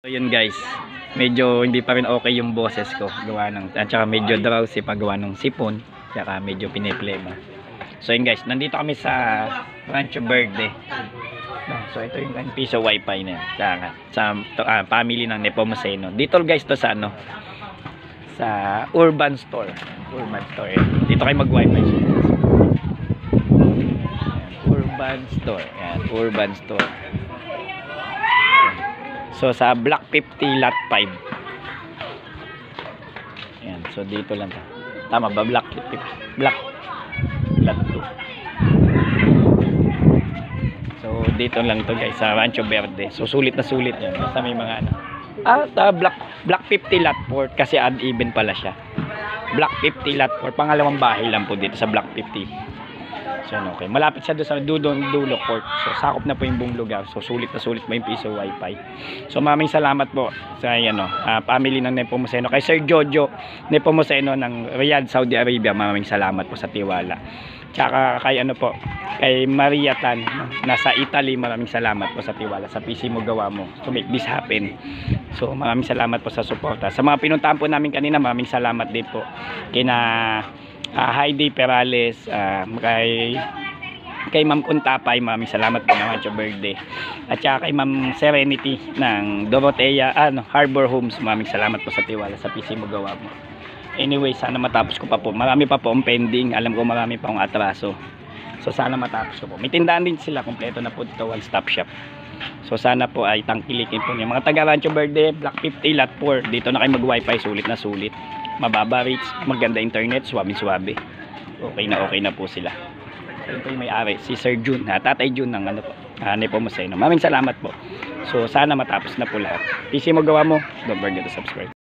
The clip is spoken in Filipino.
So yun guys, medyo hindi pa rin okay yung boses ko gawa ng, at saka medyo drowsy pa gawa ng sipon, saka medyo piniplema. So yun guys, nandito kami sa Rancho Verde. So ito yung piso wifi na yan, sa family ng Nepomuceno. Dito guys to sa ano, sa Urban Store. Urban Store yan. Dito kayo mag wifi. Urban Store yan, Urban Store. So sa Block 50 Lot 5. Ayan, so dito lang ta. Tama ba? Block 50. Block Lot 2. So dito lang to guys sa Rancho Verde. So sulit na sulit yan. Basta may mga ano. Block 50 Lot 4 kasi uneven pala siya. Block 50 Lot 4. Pangalawang bahay lang po dito sa Block 50. So okay. Malapit siya doon sa dulo court. So sakop na po yung buong lugar. So sulit na sulit mo yung piso wifi. So maraming salamat po sa ano, family ng Nepomuceno. Kay Sir Jojo Nepomuceno ng Riyadh, Saudi Arabia. Maraming salamat po sa tiwala. Tsaka kay ano po, kay Maria Tan nasa Italy. Maraming salamat po sa tiwala sa PC mo gawa mo to make this happen. So maraming salamat po sa suporta. Sa mga pinuntahan po namin kanina, maraming salamat din po kina Heidi Perales, kay Ma'am Kuntapay, maraming salamat po ng Rancho Verde. At saka kay Ma'am Serenity ng Dorotea, Harbor Homes, maraming salamat po sa tiwala sa PC mo gawa mo. Anyway, sana matapos ko pa po. Marami pa po ang pending. Alam ko marami pa akong atraso. So sana matapos ko po. May tindahan din sila, kompleto na po dito, one stop shop. So sana po ay tangkilikin po niyo. Mga taga Rancho Verde, Block 50 Lot 4. Dito na kayo mag wifi, sulit na sulit. Mababa rates, maganda internet, swabe-swabe. Okay na po sila. Ito yung may-ari, si Sir Jun, Tatay Jun ng ano po, Nepomuceno. Maraming salamat po. So sana matapos na po lahat. PC mo gawa mo, don't forget to subscribe.